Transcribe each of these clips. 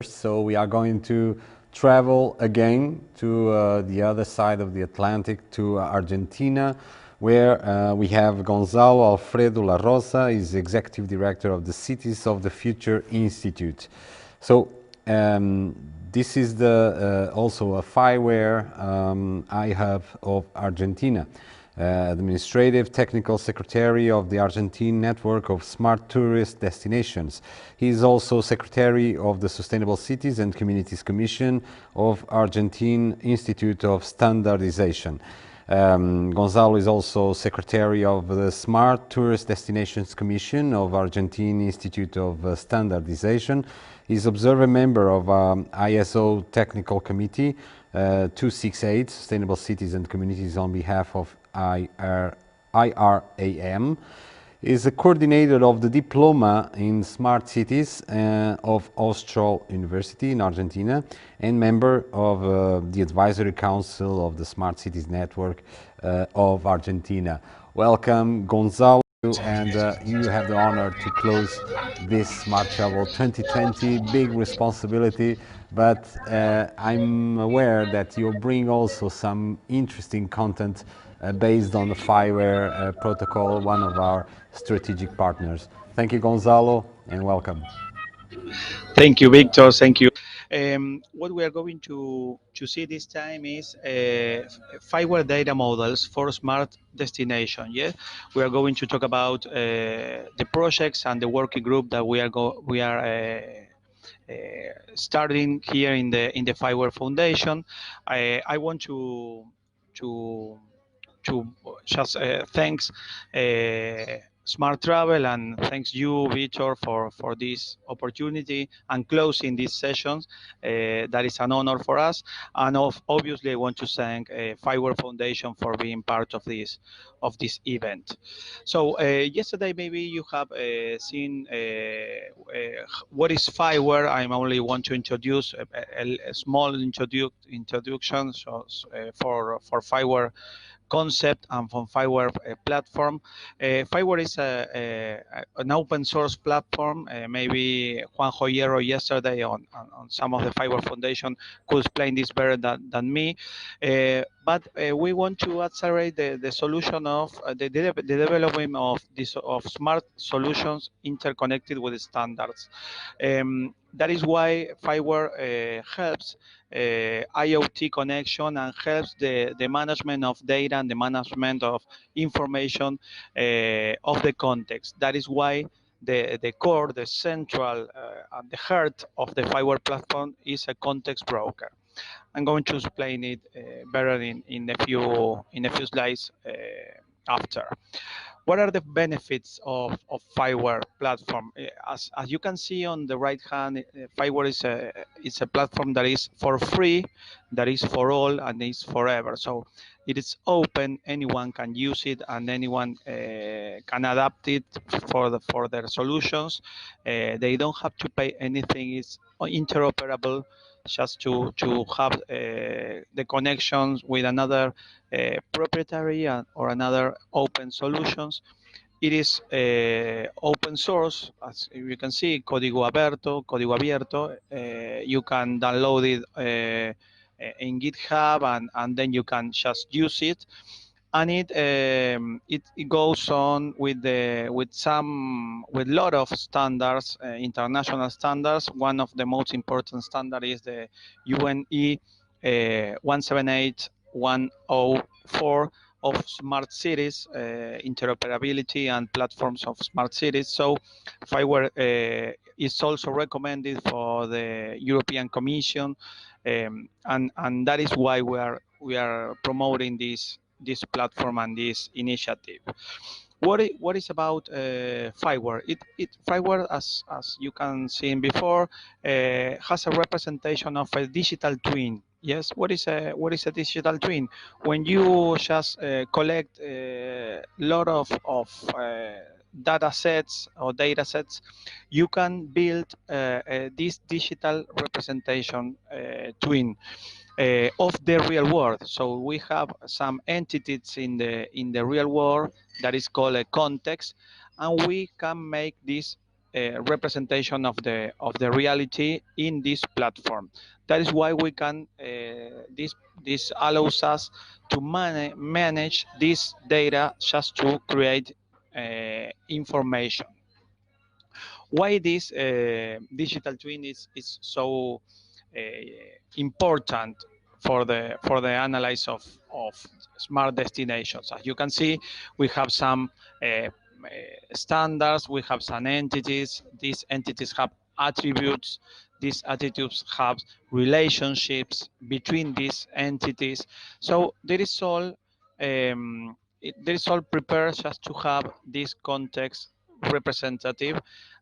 So we are going to travel again to the other side of the Atlantic, to Argentina, where we have Gonzalo Alfredo La Rosa, is Executive Director of the Cities of the Future Institute. So this is also a FIWARE iHub of Argentina. Administrative Technical Secretary of the Argentine Network of Smart Tourist Destinations. He is also Secretary of the Sustainable Cities and Communities Commission of Argentine Institute of Standardization. Gonzalo is also Secretary of the Smart Tourist Destinations Commission of Argentine Institute of Standardization. He's observer member of ISO Technical Committee 268, Sustainable Cities and Communities on behalf of IRAM, is a coordinator of the Diploma in Smart Cities of Austral University in Argentina and member of the Advisory Council of the Smart Cities Network of Argentina. Welcome, Gonzalo, and you have the honor to close this Smart Travel 2020, big responsibility, but I'm aware that you bring also some interesting content based on the FIWARE protocol, one of our strategic partners. Thank you, Gonzalo, and welcome. Thank you, Victor. Thank you. What we are going to see this time is FIWARE data models for smart destination. Yeah, we are going to talk about the projects and the working group that we are starting here in the FIWARE Foundation. I want to to just thanks Smart Travel and thanks you, Victor, for this opportunity and closing these sessions. That is an honor for us. And obviously, I want to thank FIWARE Foundation for being part of this event. So yesterday, maybe you have seen what is FIWARE. I only want to introduce a small introduction for FIWARE concept and from FIWARE platform. FIWARE is an open source platform. Maybe Juan Joyero yesterday on some of the FIWARE Foundation could explain this better than me. But we want to accelerate the solution of the development of smart solutions interconnected with standards. That is why FIWARE helps IoT connection and helps the management of data and the management of information of the context. That is why the core, the central, and the heart of the FIWARE platform is a context broker. I'm going to explain it better in a few slides after. What are the benefits of FIWARE platform? As you can see on the right hand, FIWARE is a platform that is for free, that is for all, and is forever. So it is open. Anyone can use it, and anyone can adapt it for their solutions. They don't have to pay anything. It's interoperable, just to have the connections with another proprietary or another open solutions. It is open source, as you can see, código abierto. You can download it in GitHub, and then you can just use it. And it goes on with a lot of standards, international standards. One of the most important standard is the UNE 178-104 of smart cities, interoperability and platforms of smart cities. So FIWARE is also recommended for the European Commission, and that is why we are promoting this platform and this initiative. What is about FIWARE? FIWARE, as you can see before, has a representation of a digital twin. Yes, what is a digital twin? When you just collect a lot of data sets or data sets, you can build this digital representation twin of the real world. So we have some entities in the real world that is called a context, and we can make this representation of the reality in this platform. That is why we can this allows us to manage this data just to create information. Why this digital twin is so important for the analysis of smart destinations. As you can see, we have some standards, we have some entities. These entities have attributes. These attributes have relationships between these entities. So there is all there is all prepared just to have this context representative.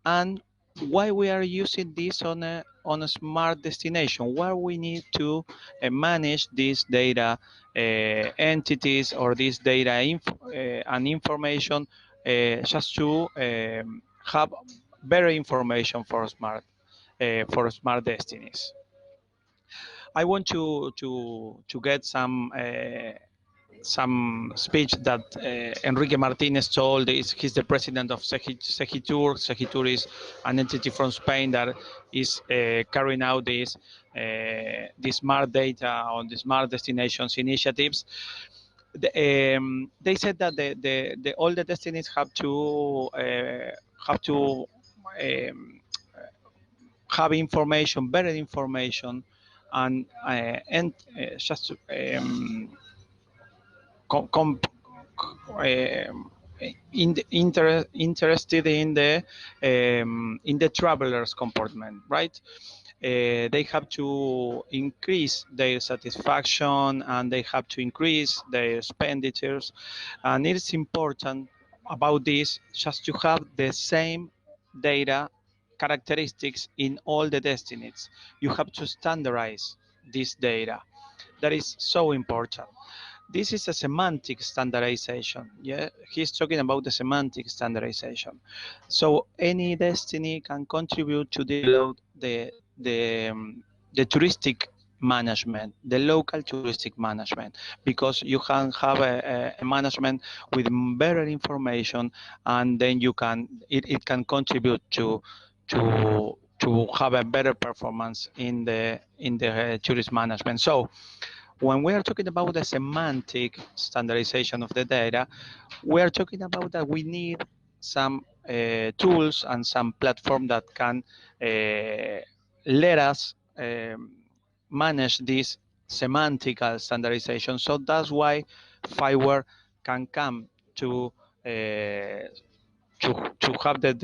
And why we are using this on a smart destination, where we need to manage these data entities or this data and information just to have better information for smart destinies. I want to get some speech that Enrique Martinez told. He's the president of Segitur. Segitur is an entity from Spain that is carrying out this smart data on the smart destinations initiatives. They said that all the destinies have to um, have information, better information, and just interested in the travelers comportment, right? They have to increase their satisfaction and they have to increase their expenditures, and it is important about this just to have the same data characteristics in all the destinies. You have to standardize this data. That is so important. This is a semantic standardization. Yeah, he's talking about the semantic standardization. So any destiny can contribute to develop the touristic management, the local touristic management, because you can have a management with better information, and then it can contribute to have a better performance in the tourist management. So when we are talking about the semantic standardization of the data, we are talking about that we need some tools and some platform that can let us manage this semantical standardization. So that's why FIWARE can come to have the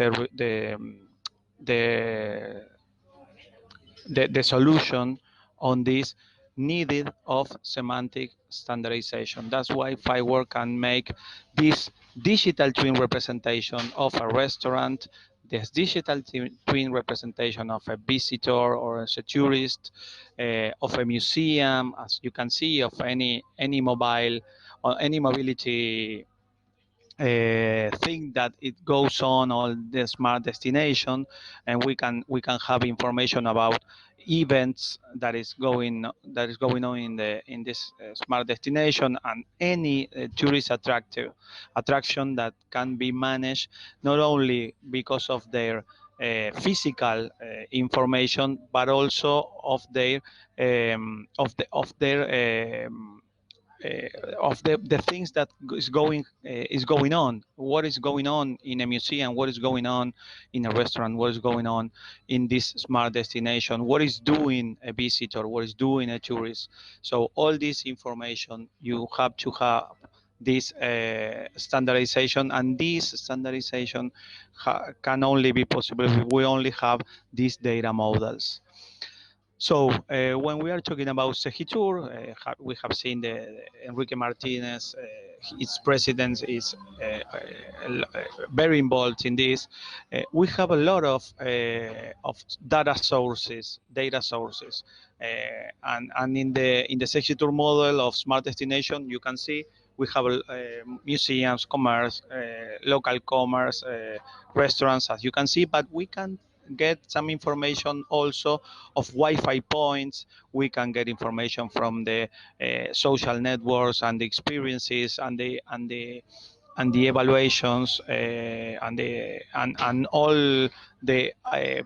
the solution on this needed of semantic standardization. That's why FIWARE can make this digital twin representation of a restaurant, this digital twin representation of a visitor or as a tourist, of a museum, as you can see, of any mobile or any mobility thing that it goes on all the smart destination, and we can have information about events that is going on in this smart destination, and any tourist attraction that can be managed not only because of their physical information, but also of their of the things that is going on. What is going on in a museum? What is going on in a restaurant? What is going on in this smart destination? What is doing a visitor? What is doing a tourist? So all this information you have to have this standardization, and this standardization can only be possible if we only have these data models. So when we are talking about Segitur, we have seen the Enrique Martinez, its president is very involved in this. We have a lot of data sources, and in the Segitur model of smart destination, you can see we have museums, commerce, local commerce, restaurants, as you can see, but we can get some information also of Wi-Fi points. We can get information from the social networks and the experiences and the and the evaluations and all the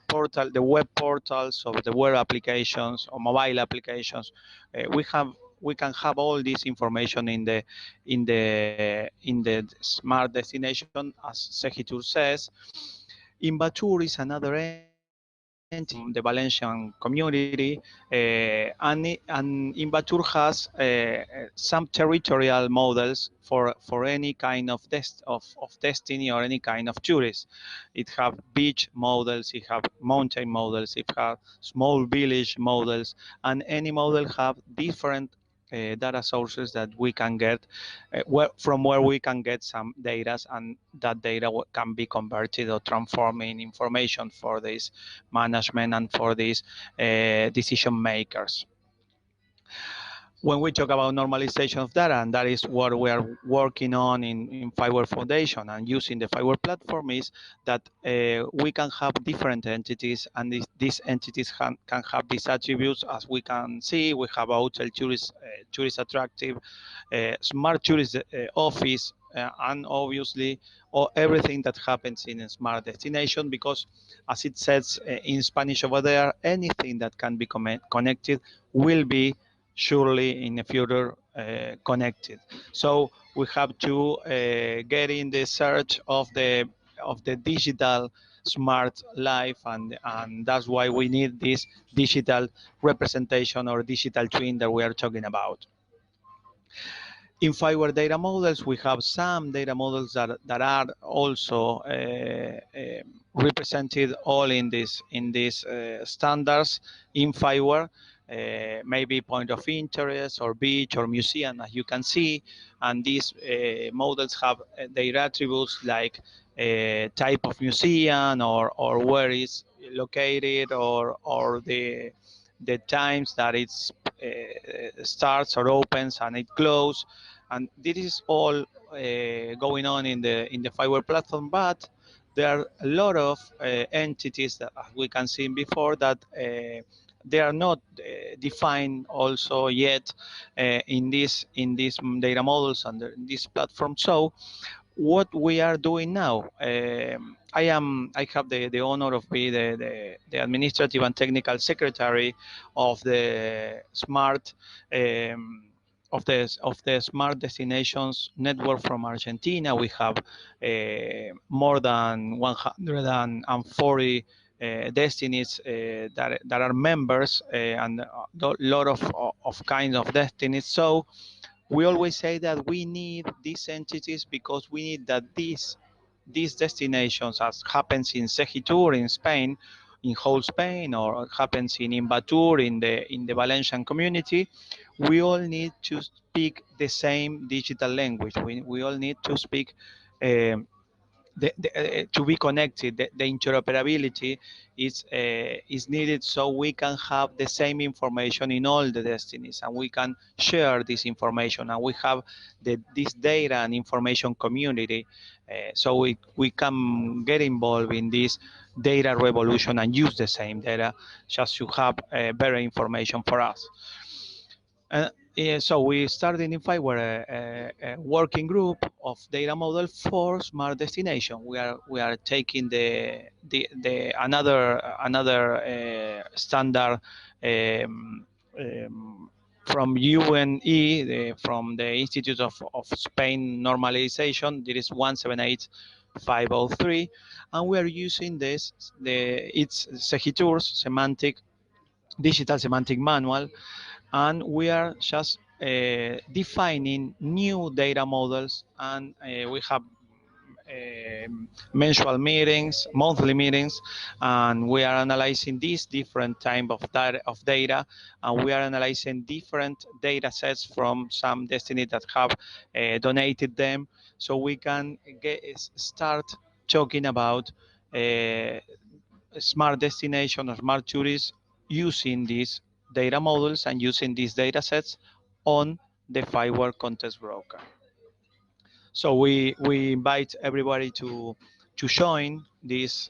portal, the web portals of the web applications or mobile applications. We can have all this information in the smart destination, as Segitur says. Invatur is another entity from the Valencian community, and Invatur has some territorial models for any kind of destiny or any kind of tourist. It have beach models, it have mountain models, it have small village models, and any model have different data sources that we can get from where we can get some data, and that data can be converted or transformed in information for this management and for these decision makers. When we talk about normalization of data, and that is what we are working on in FIWARE Foundation and using the FIWARE platform, is that we can have different entities, and these entities can have these attributes. As we can see, we have hotel tourist attractive, smart tourist office, and obviously everything that happens in a smart destination, because as it says in Spanish over there, anything that can be connected will be surely in the future connected. So we have to get in the search of the digital smart life, and that's why we need this digital representation or digital twin that we are talking about. In FIWARE data models, we have some data models that are also represented all in these standards in FIWARE. Maybe point of interest or beach or museum, as you can see, and these models have their attributes like type of museum or where it's located or the times that it starts or opens and it closes, and this is all going on in the FIWARE platform. But there are a lot of entities that, as we can see before, that they are not defined also yet in these data models under this platform. So what we are doing now, I have the honor of being the administrative and technical secretary of the smart Smart Destinations Network from Argentina. We have more than 140 destinies that are members, and a lot of kinds of destinies. So we always say that we need these entities because we need that these destinations, as happens in Segitur in Spain, in whole Spain, or happens in Invatur in the Valencian community, we all need to speak the same digital language. We all need to speak to be connected. The interoperability is needed, so we can have the same information in all the destinies, and we can share this information, and we have this data and information community, so we can get involved in this data revolution and use the same data just to have better information for us. So we started in FIWARE a working group of data model for smart destination. We are taking the another standard from UNE, from the Institute of Spain Normalization. There is 178503, and we are using it's Segitur's digital semantic manual, and we are just defining new data models, and we have mensual meetings, monthly meetings, and we are analyzing these different type of data, and we are analyzing different data sets from some destiny that have donated them, so we can start talking about smart destination or smart tourists using these data models and using these data sets on the FIWARE contest broker. So we invite everybody to join this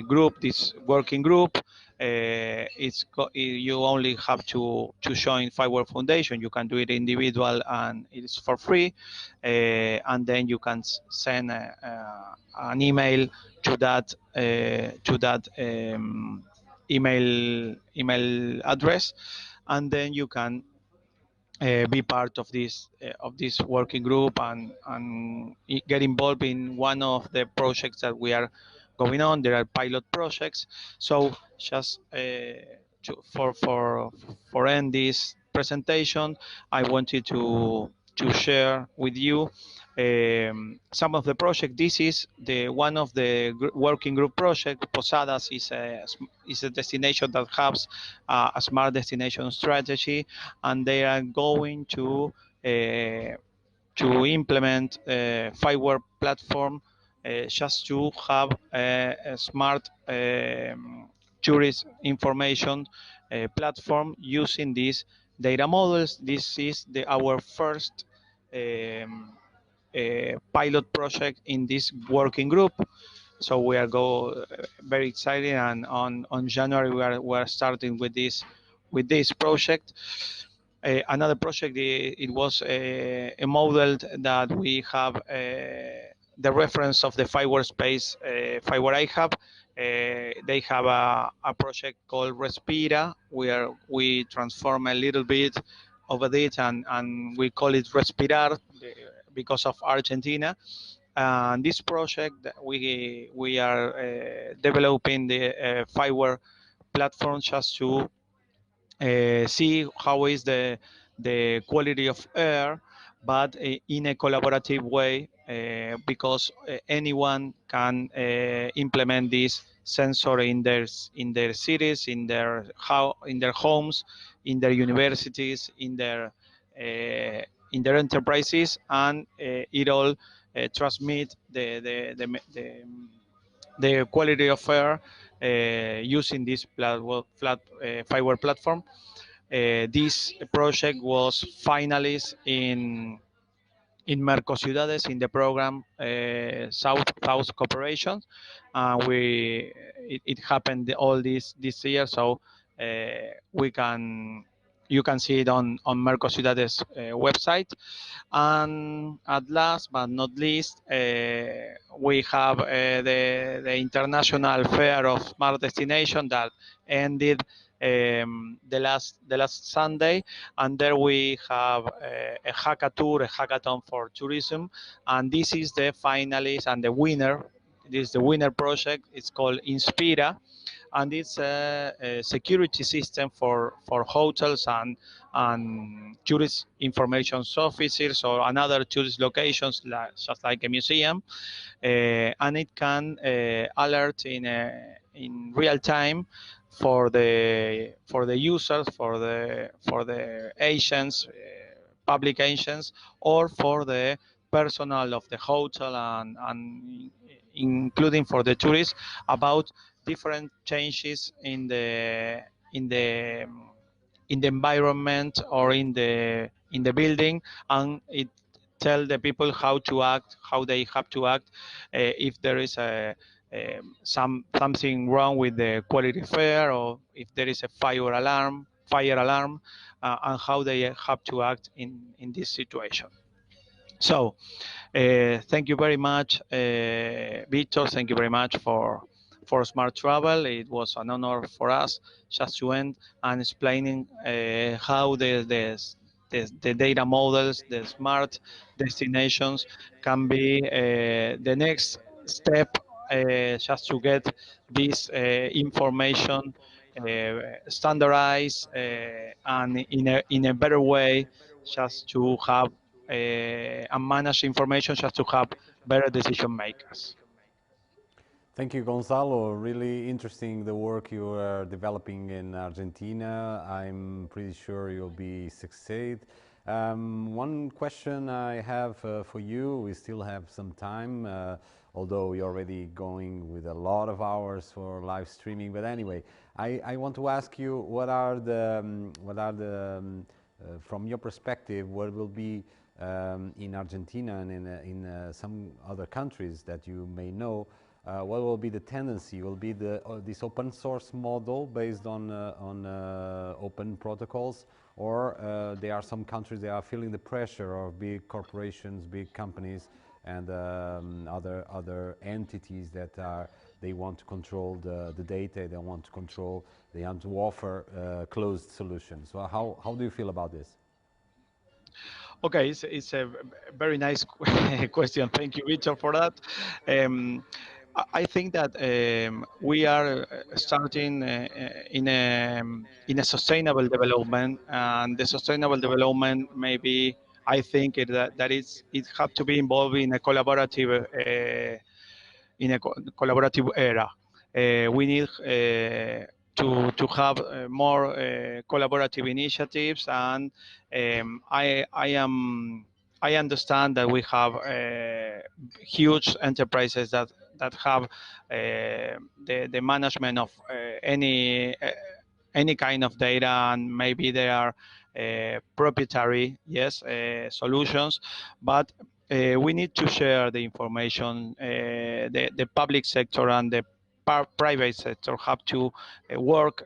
group, this working group. you only have to join FIWARE Foundation. You can do it individual and it's for free, and then you can send an email to that email address, and then you can be part of this working group and get involved in one of the projects that we are going on. There are pilot projects. So just for end this presentation, I wanted to share with you some of the project. This is the one of the working group project. Posadas is a destination that has a smart destination strategy, and they are going to implement FIWARE platform just to have a smart tourist information platform using these data models. This is our first pilot project in this working group. So we are very excited, and on January we are starting with this project. Another project, it was a model that we have the reference of the FIWARE space, FIWARE iHub. They have a project called Respira, where we transform a little bit of it, and we call it Respirar because of Argentina. And this project, we are developing the FIWARE platform just to see how is the quality of air, but in a collaborative way, because anyone can implement this sensor in their cities, in their homes, in their universities, in their enterprises, and it all transmit the quality of air using this FIWARE platform. This project was finalist in Mercociudades in the program South Cooperation. It happened all this year, so you can see it on Mercociudades website. And at last but not least, we have the International Fair of Smart Destination that ended the last Sunday, and there we have a hackathon for tourism, and this is the finalist and the winner. This is the winner project. It's called Inspira, and it's a security system for hotels and tourist information officers or another tourist locations, just like a museum, and it can alert in real time for the users, for the agents, public agents, or for the personnel of the hotel, and including for the tourists, about different changes in the in the environment or in the building, and it tell the people how to act, how they have to act if there is something wrong with the quality of air, or if there is a fire alarm, and how they have to act in this situation. So thank you very much, Victor. Thank you very much for Smart Travel. It was an honor for us just to end and explaining how the data models, the smart destinations can be the next step, just to get this information standardized and in a better way, just to have and manage information, just to have better decision makers. Thank you, Gonzalo. Really interesting the work you are developing in Argentina. I'm pretty sure you'll be succeed. One question I have for you, we still have some time, although you're already going with a lot of hours for live streaming. But anyway, I want to ask you, from your perspective, what will be in Argentina and in some other countries that you may know, what will be the tendency? Will be this open source model based on open protocols, or there are some countries that are feeling the pressure of big corporations, big companies, and other entities that they want to control the data, they want to control, they want to offer closed solutions. So how do you feel about this? Okay, it's a very nice question. Thank you, Richard, for that. I think that we are starting in a sustainable development, and the sustainable development maybe I think it have to be involved in a collaborative era. We need to have more collaborative initiatives, and I understand that we have huge enterprises that have the management of any kind of data, and maybe they are proprietary, yes, solutions, but we need to share the information. The public sector and the private sector have to work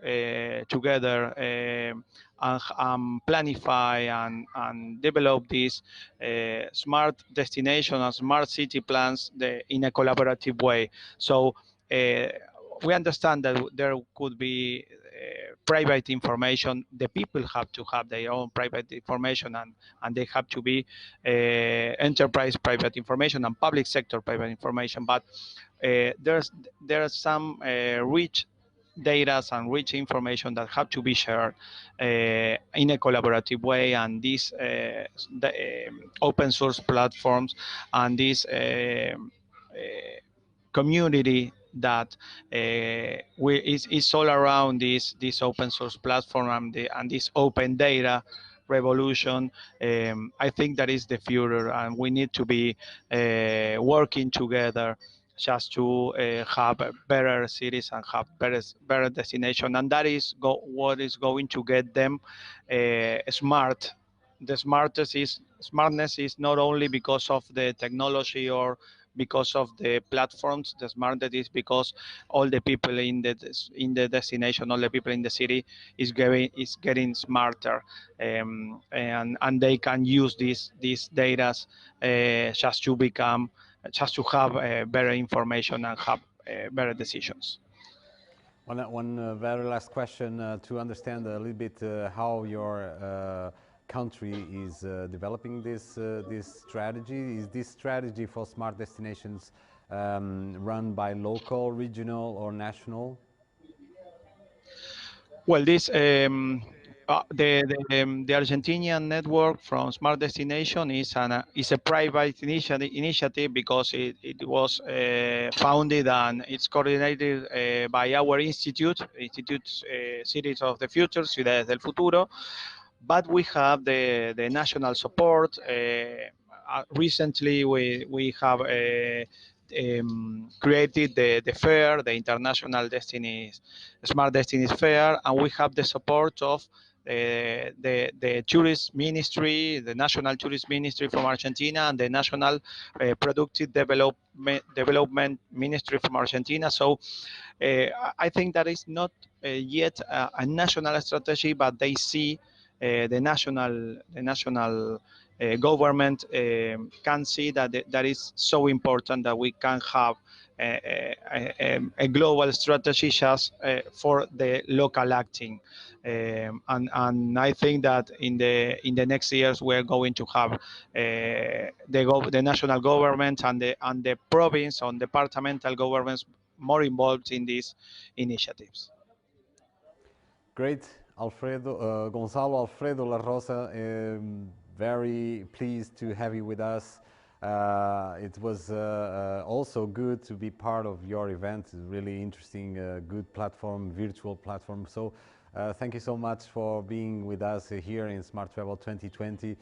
together and planify and develop these smart destination and smart city plans in a collaborative way. So we understand that there could be private information. The people have to have their own private information, and they have to be enterprise private information and public sector private information. But there's some rich data and rich information that have to be shared in a collaborative way, and these open source platforms and these community that is all around this open source platform and this open data revolution. I think that is the future, and we need to be working together just to have better cities and have better destination, and that is what is going to get them smart. The smartness is not only because of the technology or because of the platforms. The smartness is because all the people in the destination, all the people in the city is getting smarter, and they can use these data just to have better information and have better decisions. One very last question to understand a little bit how your country is developing this strategy. Is this strategy for smart destinations run by local, regional, or national? Well, the Argentinian network from Smart Destination is a private initiative because it was founded and it's coordinated by our institute, Cities of the Future, Ciudades del Futuro. But we have the national support. Recently, we have created the fair, the International Destinies Smart Destinies Fair, and we have the support of the tourist ministry, the national tourist ministry from Argentina, and the national productive development ministry from Argentina. So I think that is not yet a national strategy, but they see the national government can see that that is so important that we can have a global strategy just for the local acting. And I think that in the next years we're going to have the national government and the province and departmental governments more involved in these initiatives. Great, Gonzalo Alfredo La Rosa. Very pleased to have you with us. It was also good to be part of your event. It's really interesting, good platform, virtual platform. So thank you so much for being with us here in Smart Travel 2020.